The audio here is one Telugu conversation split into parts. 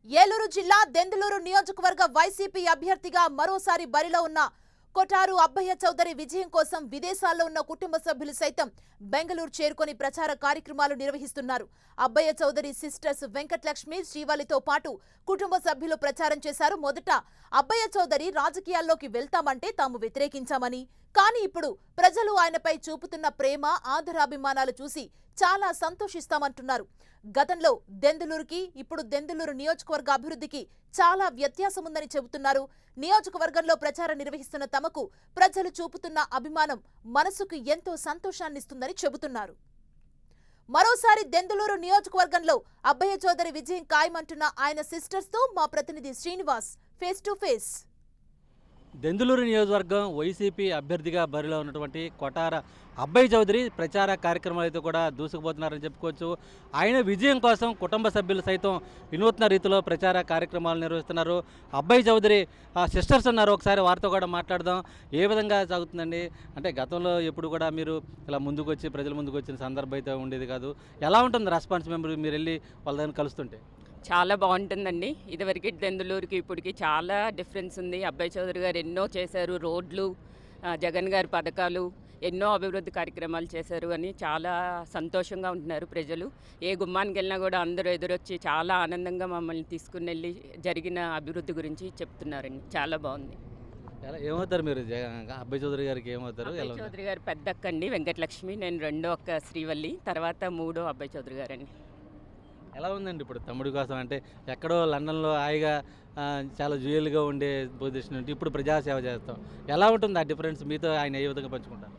ఏలూరు జిల్లా దెందులూరు నియోజకవర్గ వైసీపీ అభ్యర్థిగా మరోసారి బరిలో ఉన్న కొఠారు అబ్బయ్య చౌదరి విజయం కోసం విదేశాల్లో ఉన్న కుటుంబ సభ్యులు సైతం బెంగళూరు చేరుకొని ప్రచార కార్యక్రమాలు నిర్వహిస్తున్నారు. అబ్బయ్య చౌదరి సిస్టర్స్ వెంకటలక్ష్మి, శ్రీవల్లితో పాటు కుటుంబ సభ్యులు ప్రచారం చేశారు. మొదట అబ్బయ్య చౌదరి రాజకీయాల్లోకి వెళ్తామంటే తాము వ్యతిరేకించామని, కానీ ఇప్పుడు ప్రజలు ఆయనపై చూపుతున్న ప్రేమ, ఆదరాభిమానాలు చూసి చాలా సంతోషిస్తామంటున్నారు. గతంలో దెందులూరుకి, ఇప్పుడు దెందులూరు నియోజకవర్గ అభివృద్ధికి చాలా వ్యత్యాసముందని చెబుతున్నారు. నియోజకవర్గంలో ప్రచారం నిర్వహిస్తున్న తమకు ప్రజలు చూపుతున్న అభిమానం మనసుకు ఎంతో సంతోషాన్నిస్తుందని చెబుతున్నారు. మరోసారి దెందులూరు నియోజకవర్గంలో అబ్బయ్య చౌదరి విజయం ఖాయమంటున్న ఆయన సిస్టర్స్ తో మా ప్రతినిధి Srinivas face to face. Denduluru నియోజకవర్గం వైసీపీ అభ్యర్థిగా బరిలో ఉన్నటువంటి కొఠార అబ్బయ్య చౌదరి ప్రచార కార్యక్రమాలు అయితే కూడా దూసుకుపోతున్నారని చెప్పుకోవచ్చు. ఆయన విజయం కోసం కుటుంబ సభ్యులు సైతం వినూత్న రీతిలో ప్రచార కార్యక్రమాలు నిర్వహిస్తున్నారు. అబ్బయ్య చౌదరి సిస్టర్స్ ఉన్నారు, ఒకసారి వారితో కూడా మాట్లాడదాం. ఏ విధంగా సాగుతుందండి? అంటే గతంలో ఎప్పుడు కూడా మీరు ఇలా ముందుకు వచ్చి ప్రజల ముందుకు వచ్చిన సందర్భం అయితే ఉండేది కాదు. ఎలా ఉంటుంది రెస్పాన్స్ మెంబర్ మీరు వెళ్ళి వాళ్ళ దగ్గర కలుస్తుంటే? చాలా బాగుంటుందండి. ఇదివరకు దెందులూరుకి ఇప్పటికి చాలా డిఫరెన్స్ ఉంది. అబ్బయ్య చౌదరి గారు ఎన్నో చేశారు, రోడ్లు, జగన్ గారి పథకాలు, ఎన్నో అభివృద్ధి కార్యక్రమాలు చేశారు అని చాలా సంతోషంగా ఉంటున్నారు ప్రజలు. ఏ గుమ్మానికి వెళ్ళినా కూడా అందరూ ఎదురొచ్చి చాలా ఆనందంగా మమ్మల్ని తీసుకుని వెళ్ళి జరిగిన అభివృద్ధి గురించి చెప్తున్నారండి. చాలా బాగుంది. ఏమవుతారు మీరు అబ్బయ్య చౌదరి గారికి? ఏమవుతారు? అబ్బయ్య చౌదరి గారు పెద్ద అక్క అండి వెంకటలక్ష్మి, నేను రెండో అక్క శ్రీవల్లి, తర్వాత మూడో అబ్బయ్య చౌదరి గారండి. ఎలా ఉందండి ఇప్పుడు తమ్ముడి కోసం? అంటే ఎక్కడో లండన్లో హాయిగా చాలా జ్యువెల్గా ఉండే పొజిషన్ ఉంటే ఇప్పుడు ప్రజాసేవ చేస్తాం. ఎలా ఉంటుంది ఆ డిఫరెన్స్? మీతో ఆయన ఏ విధంగా పంచుకుంటారు?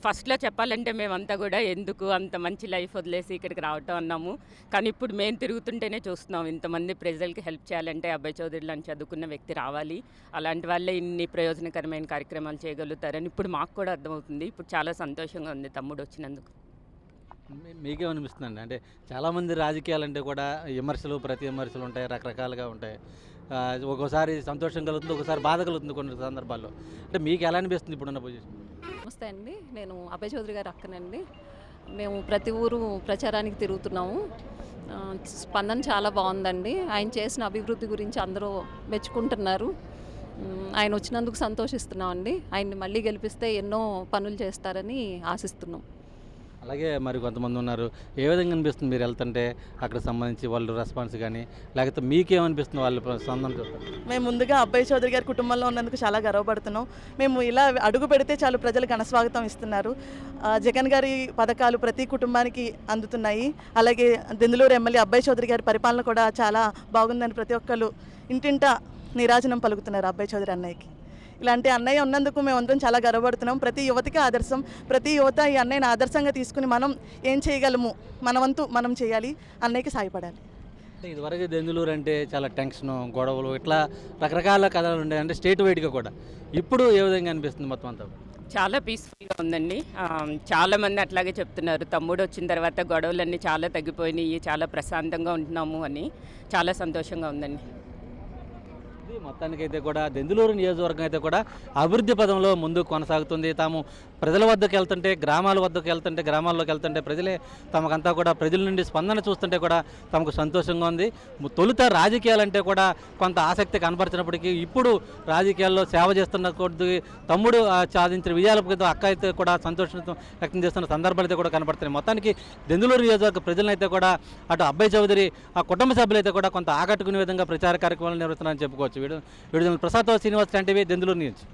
ఫస్ట్లో చెప్పాలంటే మేమంతా కూడా ఎందుకు అంత మంచి లైఫ్ వదిలేసి ఇక్కడికి రావటం అన్నాము. కానీ ఇప్పుడు మేము తిరుగుతుంటేనే చూస్తున్నాం, ఇంతమంది ప్రజలకి హెల్ప్ చేయాలంటే అబ్బయ్య చౌదరి లాంటి చదువుకున్న వ్యక్తి రావాలి, అలాంటి వాళ్ళే ఇన్ని ప్రయోజనకరమైన కార్యక్రమాలు చేయగలుగుతారని ఇప్పుడు మాకు కూడా అర్థమవుతుంది. ఇప్పుడు చాలా సంతోషంగా ఉంది తమ్ముడు వచ్చినందుకు. మీకేమనిపిస్తుందండి? అంటే చాలామంది రాజకీయాలంటే కూడా విమర్శలు, ప్రతి విమర్శలు ఉంటాయి, రకరకాలుగా ఉంటాయి. ఒక్కోసారి సంతోషం కలుగుతుంది, ఒకసారి బాధ కలుగుతుంది కొన్ని సందర్భాల్లో. అంటే మీకు ఎలా అనిపిస్తుంది ఇప్పుడున్న పొజిషన్? నమస్తే అండి, నేను అబ్బయ్య చౌదరి గారి అక్కనండి. మేము ప్రతి ఊరు ప్రచారానికి తిరుగుతున్నాము. స్పందన చాలా బాగుందండి. ఆయన చేసిన అభివృద్ధి గురించి అందరూ మెచ్చుకుంటున్నారు. ఆయన వచ్చినందుకు సంతోషిస్తున్నామండి. ఆయన్ని మళ్ళీ గెలిపిస్తే ఎన్నో పనులు చేస్తారని ఆశిస్తున్నాం. అలాగే మరి కొంతమంది ఉన్నారు. ఏ విధంగా అనిపిస్తుంది మీరు వెళ్తుంటే అక్కడ సంబంధించి వాళ్ళు రెస్పాన్స్ కానీ, లేకపోతే మీకేమనిపిస్తుంది వాళ్ళు స్పందన చూస్తారు? మేము ముందుగా అబ్బయ్య చౌదరి గారి కుటుంబంలో ఉన్నందుకు చాలా గర్వపడుతున్నాం. మేము ఇలా అడుగు పెడితే చాలు ప్రజలు ఘనస్వాగతం ఇస్తున్నారు. జగన్ గారి పథకాలు ప్రతి కుటుంబానికి అందుతున్నాయి. అలాగే దెందులూరు ఎమ్మెల్యే అబ్బయ్య చౌదరి గారి పరిపాలన కూడా చాలా బాగుందని ప్రతి ఒక్కరు ఇంటింటా నీరాజనం పలుకుతున్నారు అబ్బయ్య చౌదరి అన్నయ్యకి. ఇలాంటి అన్నయ్య ఉన్నందుకు మేమందరం చాలా గర్వపడుతున్నాం. ప్రతి యువతికి ఆదర్శం. ప్రతి యువత ఈ అన్నయ్యని ఆదర్శంగా తీసుకుని మనం ఏం చేయగలము, మన వంతు మనం చేయాలి, అన్నయ్యకి సాయపడాలి. ఇదివరకు దెందులూరు అంటే చాలా టెన్షను, గొడవలు, ఇట్లా రకరకాల కథలు ఉండేవి, అంటే స్టేట్ వైడ్గా కూడా. ఇప్పుడు ఏ విధంగా అనిపిస్తుంది మొత్తం అంతా? చాలా పీస్ఫుల్గా ఉందండి. చాలామంది అట్లాగే చెప్తున్నారు, తమ్ముడు వచ్చిన తర్వాత గొడవలన్నీ చాలా తగ్గిపోయినాయి, చాలా ప్రశాంతంగా ఉంటున్నాము అని. చాలా సంతోషంగా ఉందండి. మొత్తానికైతే కూడా దెందులూరు నియోజకవర్గం అయితే కూడా అభివృద్ధి పదంలో ముందుకు కొనసాగుతుంది. తాము ప్రజల వద్దకు వెళ్తుంటే, గ్రామాల్లోకి వెళ్తుంటే ప్రజలే తమకంతా కూడా ప్రజల నుండి స్పందన చూస్తుంటే కూడా తమకు సంతోషంగా ఉంది. తొలుత రాజకీయాలంటే కూడా కొంత ఆసక్తి కనపరిచినప్పటికీ ఇప్పుడు రాజకీయాల్లో సేవ చేస్తున్న కొద్ది తమ్ముడు సాధించిన విజయాల అక్క అయితే కూడా సంతోషం వ్యక్తం చేస్తున్న సందర్భాలు అయితే కూడా కనపడుతున్నాయి. మొత్తానికి దెందులూరు నియోజకవర్గ ప్రజలనైతే కూడా అటు అబ్బయ్య చౌదరి ఆ కుటుంబ సభ్యులైతే కూడా కొంత ఆకట్టుకునే విధంగా ప్రచార కార్యక్రమాలు నిర్వహిస్తున్నారని చెప్పుకోవచ్చు. వీడియో ప్రసాద్ శ్రీనివాస్ టీవీ దెందులూరు నుంచి.